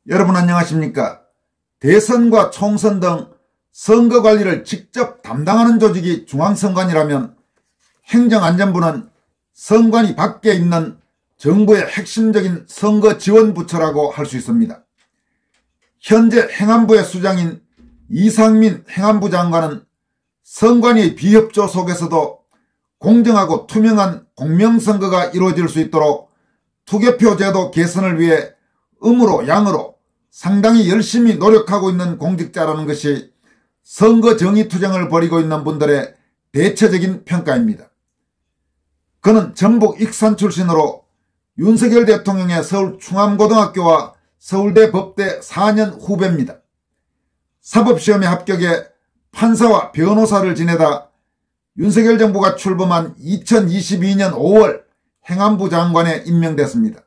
여러분 안녕하십니까? 대선과 총선 등 선거 관리를 직접 담당하는 조직이 중앙선관위라면 행정안전부는 선관위 밖에 있는 정부의 핵심적인 선거지원부처라고 할 수 있습니다. 현재 행안부의 수장인 이상민 행안부 장관은 선관위의 비협조 속에서도 공정하고 투명한 공명선거가 이루어질 수 있도록 투개표 제도 개선을 위해 음으로 양으로 상당히 열심히 노력하고 있는 공직자라는 것이 선거 정의투쟁을 벌이고 있는 분들의 대체적인 평가입니다. 그는 전북 익산 출신으로 윤석열 대통령의 서울 충암고등학교와 서울대 법대 4년 후배입니다. 사법시험에 합격해 판사와 변호사를 지내다 윤석열 정부가 출범한 2022년 5월 행안부 장관에 임명됐습니다.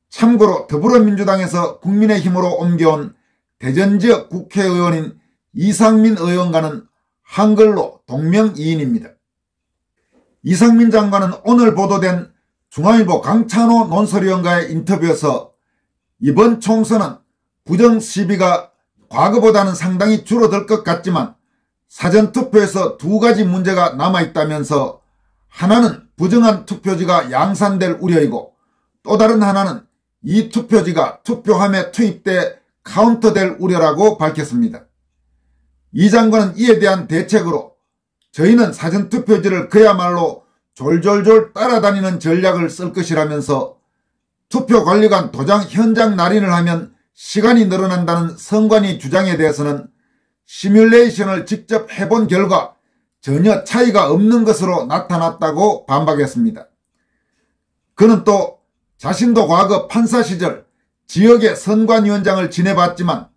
참고로 더불어민주당에서 국민의힘으로 옮겨온 대전지역 국회의원인 이상민 의원과는 한글로 동명이인입니다. 이상민 장관은 오늘 보도된 중앙일보 강찬호 논설위원과의 인터뷰에서 이번 총선은 부정시비가 과거보다는 상당히 줄어들 것 같지만 사전투표에서 두 가지 문제가 남아있다면서 하나는 부정한 투표지가 양산될 우려이고 또 다른 하나는 이 투표지가 투표함에 투입돼 카운터될 우려라고 밝혔습니다. 이 장관은 이에 대한 대책으로 저희는 사전투표지를 그야말로 졸졸졸 따라다니는 전략을 쓸 것이라면서 투표관리관 도장 현장 날인을 하면 시간이 늘어난다는 선관위 주장에 대해서는 시뮬레이션을 직접 해본 결과 전혀 차이가 없는 것으로 나타났다고 반박했습니다. 그는 또 자신도 과거 판사 시절 지역의 선관위원장을 지내봤지만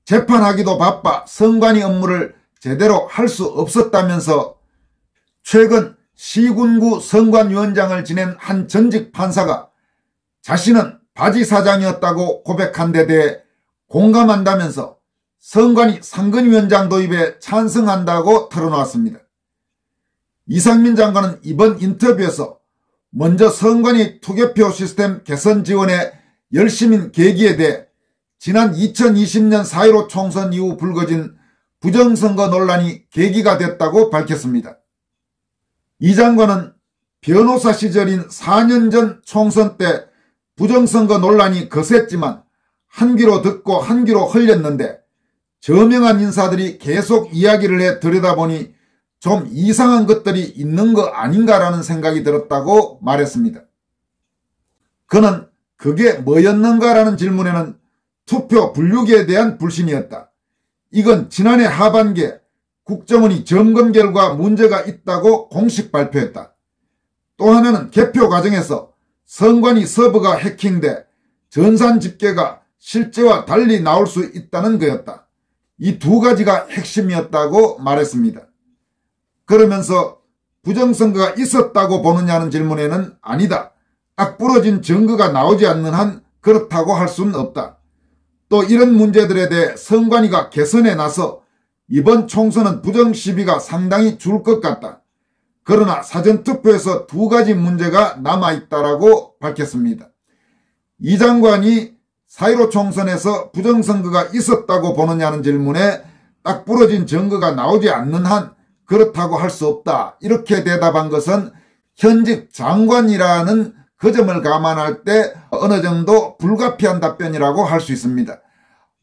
재판하기도 바빠 선관위 업무를 제대로 할 수 없었다면서 최근 시군구 선관위원장을 지낸 한 전직 판사가 자신은 바지사장이었다고 고백한 데 대해 공감한다면서 선관위 상근위원장 도입에 찬성한다고 털어놓았습니다. 이상민 장관은 이번 인터뷰에서 먼저 선관위 투개표 시스템 개선 지원에 열심인 계기에 대해 지난 2020년 4.15 총선 이후 불거진 부정선거 논란이 계기가 됐다고 밝혔습니다. 이 장관은 변호사 시절인 4년 전 총선 때 부정선거 논란이 거셌지만 한 귀로 듣고 한 귀로 흘렸는데 저명한 인사들이 계속 이야기를 해 들여다보니 좀 이상한 것들이 있는 거 아닌가라는 생각이 들었다고 말했습니다. 그는 그게 뭐였는가라는 질문에는 투표 분류기에 대한 불신이었다. 이건 지난해 하반기에 국정원이 점검 결과 문제가 있다고 공식 발표했다. 또 하나는 개표 과정에서 선관위 서버가 해킹돼 전산 집계가 실제와 달리 나올 수 있다는 거였다. 이 두 가지가 핵심이었다고 말했습니다. 그러면서 부정선거가 있었다고 보느냐는 질문에는 아니다. 악부러진 증거가 나오지 않는 한 그렇다고 할 수는 없다. 또 이런 문제들에 대해 선관위가 개선에 나서 이번 총선은 부정시비가 상당히 줄 것 같다. 그러나 사전투표에서 두 가지 문제가 남아있다라고 밝혔습니다. 이 장관이 4.15 총선에서 부정선거가 있었다고 보느냐는 질문에 딱 부러진 증거가 나오지 않는 한 그렇다고 할 수 없다. 이렇게 대답한 것은 현직 장관이라는 그 점을 감안할 때 어느 정도 불가피한 답변이라고 할 수 있습니다.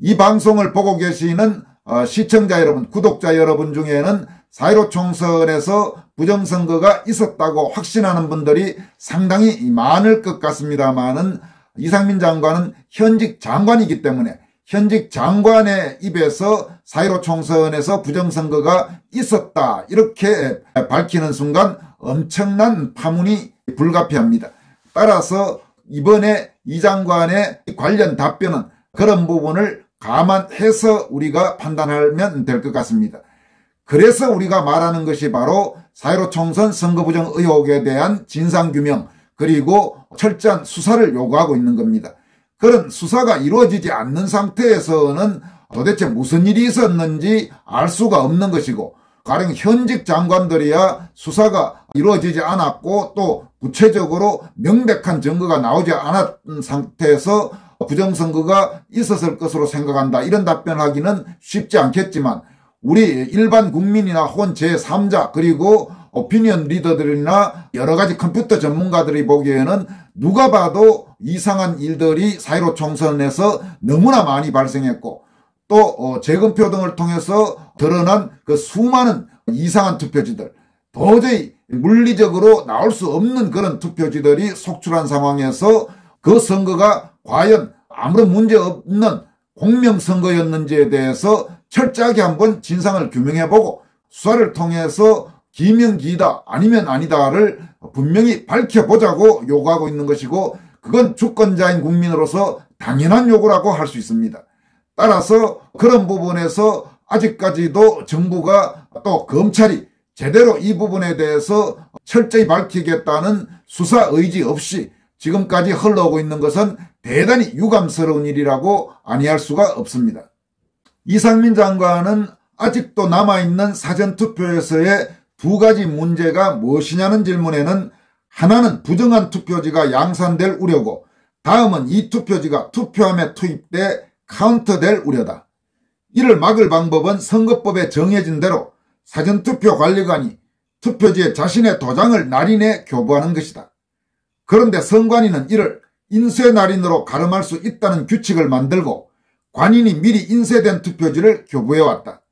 이 방송을 보고 계시는 시청자 여러분, 구독자 여러분 중에는 4.15 총선에서 부정선거가 있었다고 확신하는 분들이 상당히 많을 것 같습니다만은 이상민 장관은 현직 장관이기 때문에 현직 장관의 입에서 4.15 총선에서 부정선거가 있었다 이렇게 밝히는 순간 엄청난 파문이 불가피합니다. 따라서 이번에 이 장관의 관련 답변은 그런 부분을 감안해서 우리가 판단하면 될 것 같습니다. 그래서 우리가 말하는 것이 바로 4.15 총선 선거부정 의혹에 대한 진상규명 그리고 철저한 수사를 요구하고 있는 겁니다. 그런 수사가 이루어지지 않는 상태에서는 도대체 무슨 일이 있었는지 알 수가 없는 것이고 가령 현직 장관들이야 수사가 이루어지지 않았고 또 구체적으로 명백한 증거가 나오지 않았던 상태에서 부정선거가 있었을 것으로 생각한다. 이런 답변하기는 쉽지 않겠지만 우리 일반 국민이나 혹은 제3자 그리고 오피니언 리더들이나 여러 가지 컴퓨터 전문가들이 보기에는 누가 봐도 이상한 일들이 4.15 총선에서 너무나 많이 발생했고 또 재검표 등을 통해서 드러난 그 수많은 이상한 투표지들 도저히 물리적으로 나올 수 없는 그런 투표지들이 속출한 상황에서 그 선거가 과연 아무런 문제 없는 공명선거였는지에 대해서 철저하게 한번 진상을 규명해보고 수사를 통해서 기명기다 아니면 아니다를 분명히 밝혀보자고 요구하고 있는 것이고 그건 주권자인 국민으로서 당연한 요구라고 할 수 있습니다. 따라서 그런 부분에서 아직까지도 정부가 또 검찰이 제대로 이 부분에 대해서 철저히 밝히겠다는 수사 의지 없이 지금까지 흘러오고 있는 것은 대단히 유감스러운 일이라고 아니할 수가 없습니다. 이상민 장관은 아직도 남아있는 사전투표에서의 두 가지 문제가 무엇이냐는 질문에는 하나는 부정한 투표지가 양산될 우려고 다음은 이 투표지가 투표함에 투입돼 카운트될 우려다. 이를 막을 방법은 선거법에 정해진 대로 사전투표관리관이 투표지에 자신의 도장을 날인해 교부하는 것이다. 그런데 선관위는 이를 인쇄날인으로 가름할 수 있다는 규칙을 만들고 관인이 미리 인쇄된 투표지를 교부해왔다.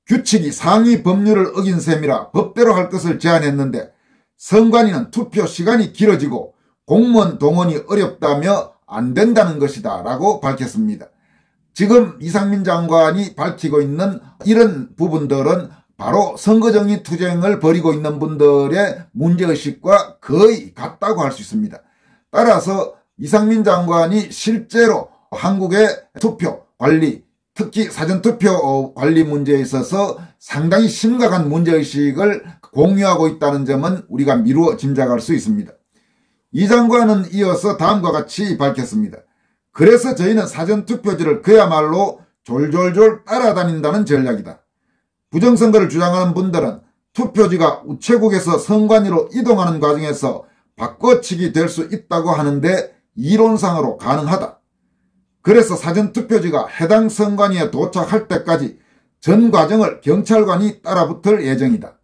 규칙이 상위 법률을 어긴 셈이라 법대로 할 것을 제안했는데 선관위는 투표 시간이 길어지고 공무원 동원이 어렵다며 안 된다는 것이다 라고 밝혔습니다. 지금 이상민 장관이 밝히고 있는 이런 부분들은 바로 선거정의 투쟁을 벌이고 있는 분들의 문제의식과 거의 같다고 할 수 있습니다. 따라서 이상민 장관이 실제로 한국의 투표 관리, 특히 사전투표 관리 문제에 있어서 상당히 심각한 문제의식을 공유하고 있다는 점은 우리가 미루어 짐작할 수 있습니다. 이 장관은 이어서 다음과 같이 밝혔습니다. 그래서 저희는 사전투표지를 그야말로 졸졸졸 따라다닌다는 전략이다. 부정선거를 주장하는 분들은 투표지가 우체국에서 선관위로 이동하는 과정에서 바꿔치기 될 수 있다고 하는데 이론상으로 가능하다. 그래서 사전투표지가 해당 선관위에 도착할 때까지 전 과정을 경찰관이 따라붙을 예정이다.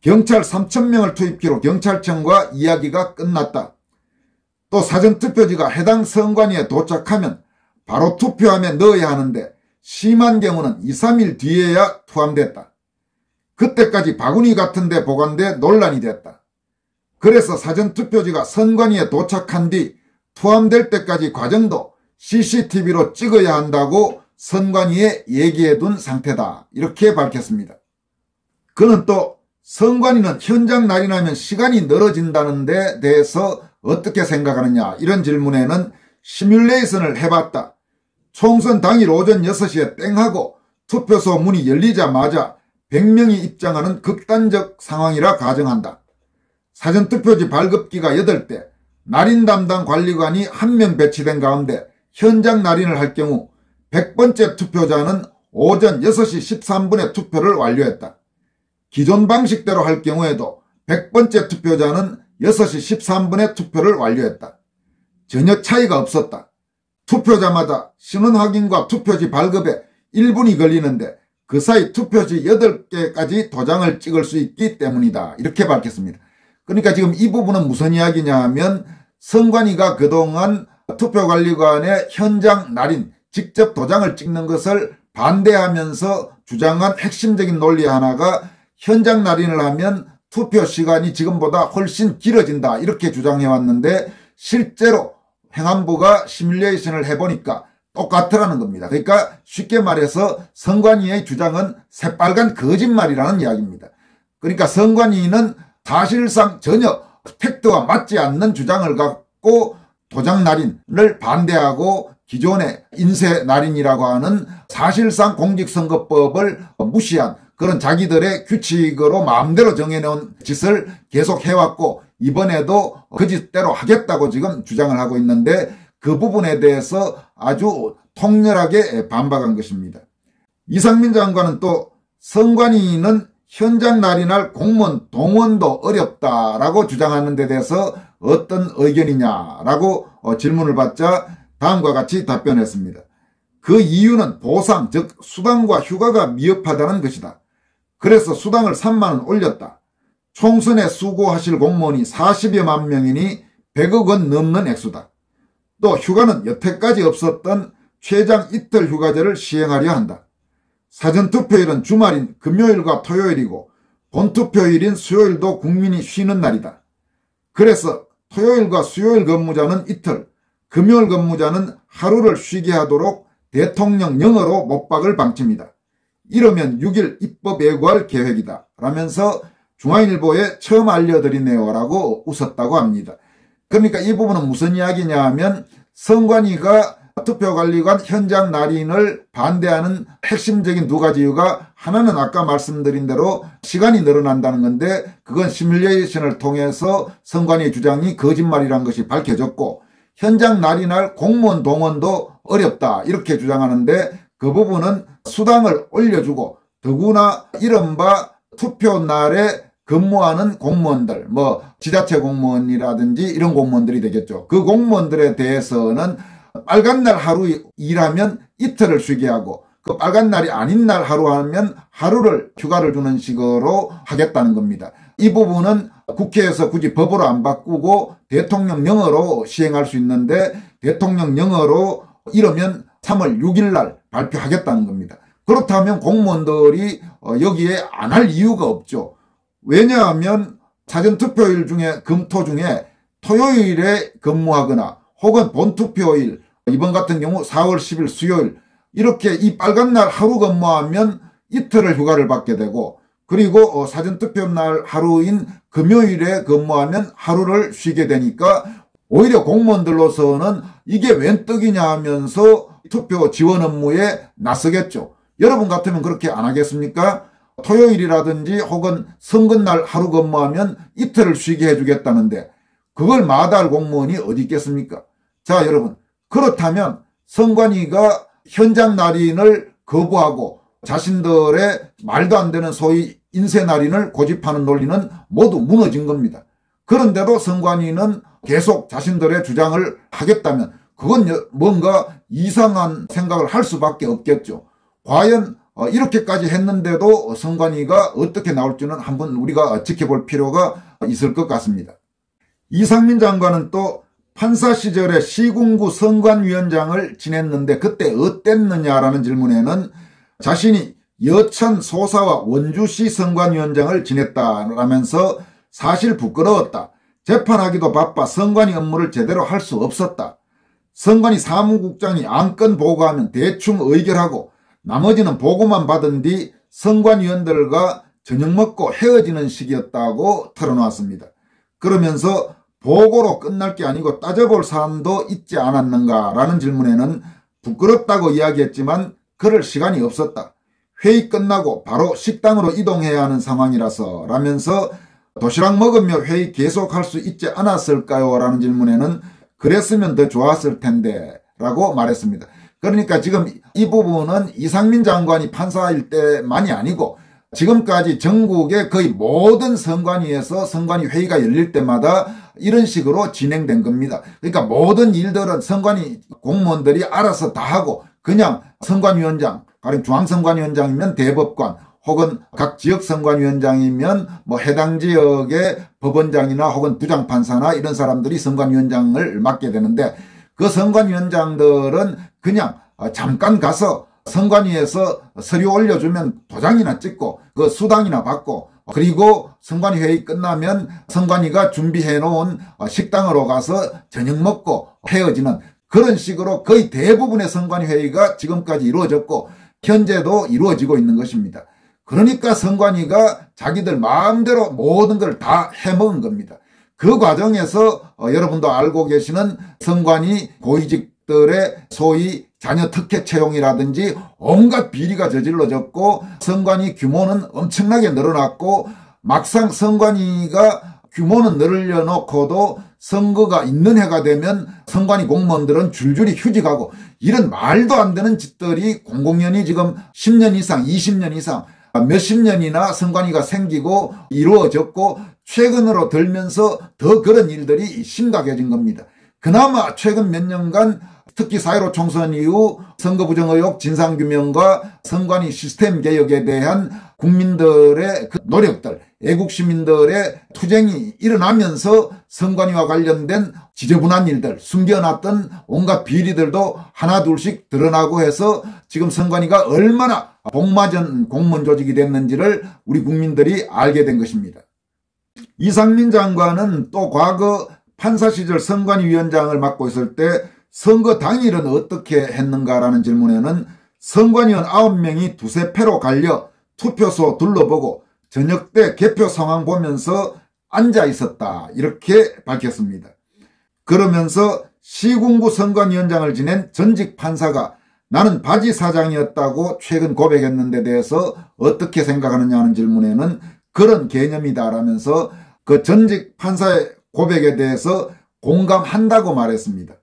경찰 3,000명을 투입기로 경찰청과 이야기가 끝났다. 또 사전투표지가 해당 선관위에 도착하면 바로 투표함에 넣어야 하는데 심한 경우는 2, 3일 뒤에야 투함됐다. 그때까지 바구니 같은 데 보관돼 논란이 됐다. 그래서 사전투표지가 선관위에 도착한 뒤 투함될 때까지 과정도 CCTV로 찍어야 한다고 선관위에 얘기해둔 상태다. 이렇게 밝혔습니다. 그는 또 선관위는 현장 날인하면 시간이 늘어진다는 데 대해서 어떻게 생각하느냐 이런 질문에는 시뮬레이션을 해봤다. 총선 당일 오전 6시에 땡하고 투표소 문이 열리자마자 100명이 입장하는 극단적 상황이라 가정한다. 사전투표지 발급기가 8대, 날인 담당 관리관이 1명 배치된 가운데 현장 날인을 할 경우 100번째 투표자는 오전 6시 13분에 투표를 완료했다. 기존 방식대로 할 경우에도 100번째 투표자는 6시 13분에 투표를 완료했다. 전혀 차이가 없었다. 투표자마다 신원 확인과 투표지 발급에 1분이 걸리는데 그 사이 투표지 8개까지 도장을 찍을 수 있기 때문이다. 이렇게 밝혔습니다. 그러니까 지금 이 부분은 무슨 이야기냐 하면 선관위가 그동안 투표관리관의 현장 날인, 직접 도장을 찍는 것을 반대하면서 주장한 핵심적인 논리 하나가 현장 날인을 하면 투표 시간이 지금보다 훨씬 길어진다 이렇게 주장해왔는데 실제로 행안부가 시뮬레이션을 해보니까 똑같더라는 겁니다. 그러니까 쉽게 말해서 선관위의 주장은 새빨간 거짓말이라는 이야기입니다. 그러니까 선관위는 사실상 전혀 팩트와 맞지 않는 주장을 갖고 도장 날인을 반대하고 기존의 인쇄 날인이라고 하는 사실상 공직선거법을 무시한 그런 자기들의 규칙으로 마음대로 정해놓은 짓을 계속 해왔고 이번에도 그 짓대로 하겠다고 지금 주장을 하고 있는데 그 부분에 대해서 아주 통렬하게 반박한 것입니다. 이상민 장관은 또 선관위는 현장 날인할 공무원 동원도 어렵다라고 주장하는 데 대해서 어떤 의견이냐라고 질문을 받자 다음과 같이 답변했습니다. 그 이유는 보상, 즉 수당과 휴가가 미흡하다는 것이다. 그래서 수당을 3만 원 올렸다. 총선에 수고하실 공무원이 40여만 명이니 100억 원 넘는 액수다. 또 휴가는 여태까지 없었던 최장 이틀 휴가제를 시행하려 한다. 사전투표일은 주말인 금요일과 토요일이고 본투표일인 수요일도 국민이 쉬는 날이다. 그래서 토요일과 수요일 근무자는 이틀, 금요일 근무자는 하루를 쉬게 하도록 대통령령으로 못 박을 방침이다. 이러면 6일 입법 예고할 계획이다. 라면서 중앙일보에 처음 알려드리네요 라고 웃었다고 합니다. 그러니까 이 부분은 무슨 이야기냐 하면 선관위가 투표관리관 현장 날인을 반대하는 핵심적인 두 가지 이유가 하나는 아까 말씀드린 대로 시간이 늘어난다는 건데 그건 시뮬레이션을 통해서 선관위 주장이 거짓말이라는 것이 밝혀졌고 현장 날인할 공무원 동원도 어렵다 이렇게 주장하는데 그 부분은 수당을 올려주고 더구나 이른바 투표 날에 근무하는 공무원들 지자체 공무원이라든지 이런 공무원들이 되겠죠. 그 공무원들에 대해서는 빨간 날 하루 일하면 이틀을 쉬게 하고 그 빨간 날이 아닌 날 하루 하면 하루를 휴가를 주는 식으로 하겠다는 겁니다. 이 부분은 국회에서 굳이 법으로 안 바꾸고 대통령령으로 시행할 수 있는데 대통령령으로 이러면 3월 6일 날 발표하겠다는 겁니다. 그렇다면 공무원들이 여기에 안 할 이유가 없죠. 왜냐하면 사전투표일 중에 금토 중에 토요일에 근무하거나 혹은 본투표일 이번 같은 경우 4월 10일 수요일 이렇게 이 빨간 날 하루 근무하면 이틀을 휴가를 받게 되고 그리고 사전투표 날 하루인 금요일에 근무하면 하루를 쉬게 되니까 오히려 공무원들로서는 이게 웬 떡이냐 하면서 투표 지원 업무에 나서겠죠. 여러분 같으면 그렇게 안 하겠습니까? 토요일이라든지 혹은 선거날 하루 근무하면 이틀을 쉬게 해주겠다는데 그걸 마다할 공무원이 어디 있겠습니까? 자, 여러분 그렇다면 선관위가 현장 날인을 거부하고 자신들의 말도 안 되는 소위 인쇄 날인을 고집하는 논리는 모두 무너진 겁니다. 그런데도 선관위는 계속 자신들의 주장을 하겠다면 그건 뭔가 이상한 생각을 할 수밖에 없겠죠. 과연 이렇게까지 했는데도 선관위가 어떻게 나올지는 한번 우리가 지켜볼 필요가 있을 것 같습니다. 이상민 장관은 또 판사 시절에 시군구 선관위원장을 지냈는데 그때 어땠느냐라는 질문에는 자신이 여천 소사와 원주시 선관위원장을 지냈다라면서 사실 부끄러웠다. 재판하기도 바빠 선관위 업무를 제대로 할 수 없었다. 선관위 사무국장이 안건 보고하면 대충 의결하고 나머지는 보고만 받은 뒤 선관위원들과 저녁 먹고 헤어지는 식이었다고 털어놓았습니다. 그러면서 보고로 끝날 게 아니고 따져볼 사안도 있지 않았는가라는 질문에는 부끄럽다고 이야기했지만 그럴 시간이 없었다. 회의 끝나고 바로 식당으로 이동해야 하는 상황이라서 라면서 도시락 먹으며 회의 계속할 수 있지 않았을까요? 라는 질문에는 그랬으면 더 좋았을 텐데 라고 말했습니다. 그러니까 지금 이 부분은 이상민 장관이 판사일 때만이 아니고 지금까지 전국의 거의 모든 선관위에서 선관위 회의가 열릴 때마다 이런 식으로 진행된 겁니다. 그러니까 모든 일들은 선관위 공무원들이 알아서 다 하고 그냥 선관위원장, 가령 중앙선관위원장이면 대법관 혹은 각 지역 선관위원장이면 해당 지역의 법원장이나 혹은 부장판사나 이런 사람들이 선관위원장을 맡게 되는데 그 선관위원장들은 그냥 잠깐 가서 선관위에서 서류 올려주면 도장이나 찍고 그 수당이나 받고 그리고 선관위 회의 끝나면 선관위가 준비해 놓은 식당으로 가서 저녁 먹고 헤어지는 그런 식으로 거의 대부분의 선관위 회의가 지금까지 이루어졌고 현재도 이루어지고 있는 것입니다. 그러니까 선관위가 자기들 마음대로 모든 걸 다 해먹은 겁니다. 그 과정에서 여러분도 알고 계시는 선관위 고위직들의 소위 자녀 특혜 채용이라든지 온갖 비리가 저질러졌고 선관위 규모는 엄청나게 늘어났고 막상 선관위가 규모는 늘려놓고도 선거가 있는 해가 되면 선관위 공무원들은 줄줄이 휴직하고 이런 말도 안 되는 짓들이 공공연히 지금 10년 이상 20년 이상 몇십 년이나 선관위가 생기고 이루어졌고 최근으로 들면서 더 그런 일들이 심각해진 겁니다. 그나마 최근 몇 년간 특히 4.15 총선 이후 선거 부정 의혹 진상규명과 선관위 시스템 개혁에 대한 국민들의 그 노력들, 애국 시민들의 투쟁이 일어나면서 선관위와 관련된 지저분한 일들, 숨겨놨던 온갖 비리들도 하나둘씩 드러나고 해서 지금 선관위가 얼마나 복마전 공무원 조직이 됐는지를 우리 국민들이 알게 된 것입니다. 이상민 장관은 또 과거 판사 시절 선관위 위원장을 맡고 있을 때 선거 당일은 어떻게 했는가라는 질문에는 선관위원 9명이 두세 패로 갈려 투표소 둘러보고 저녁 때 개표 상황 보면서 앉아 있었다, 이렇게 밝혔습니다. 그러면서 시군구 선관위원장을 지낸 전직 판사가 나는 바지 사장이었다고 최근 고백했는 데 대해서 어떻게 생각하느냐는 질문에는 그런 개념이다라면서 그 전직 판사의 고백에 대해서 공감한다고 말했습니다.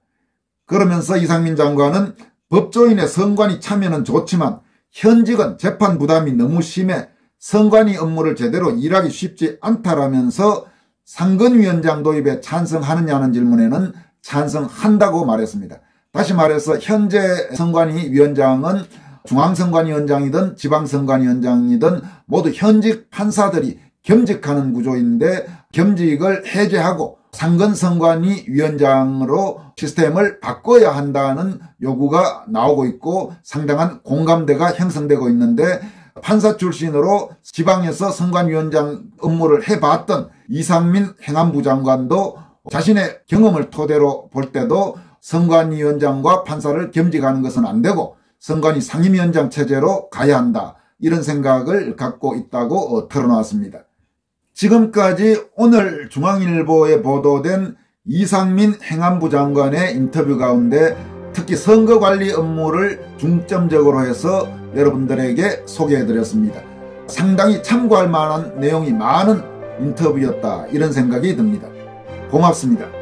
그러면서 이상민 장관은 법조인의 선관위 참여는 좋지만 현직은 재판 부담이 너무 심해 선관위 업무를 제대로 일하기 쉽지 않다라면서 상근위원장 도입에 찬성하느냐는 질문에는 찬성한다고 말했습니다. 다시 말해서 현재 선관위 위원장은 중앙선관위원장이든 지방선관위원장이든 모두 현직 판사들이 겸직하는 구조인데 겸직을 해제하고 상근선관위 위원장으로 시스템을 바꿔야 한다는 요구가 나오고 있고 상당한 공감대가 형성되고 있는데, 판사 출신으로 지방에서 선관위원장 업무를 해봤던 이상민 행안부 장관도 자신의 경험을 토대로 볼 때도 선관위원장과 판사를 겸직하는 것은 안 되고 선관위 상임위원장 체제로 가야 한다, 이런 생각을 갖고 있다고 털어놓았습니다. 지금까지 오늘 중앙일보에 보도된 이상민 행안부 장관의 인터뷰 가운데 특히 선거관리 업무를 중점적으로 해서 여러분들에게 소개해드렸습니다. 상당히 참고할 만한 내용이 많은 인터뷰였다, 이런 생각이 듭니다. 고맙습니다.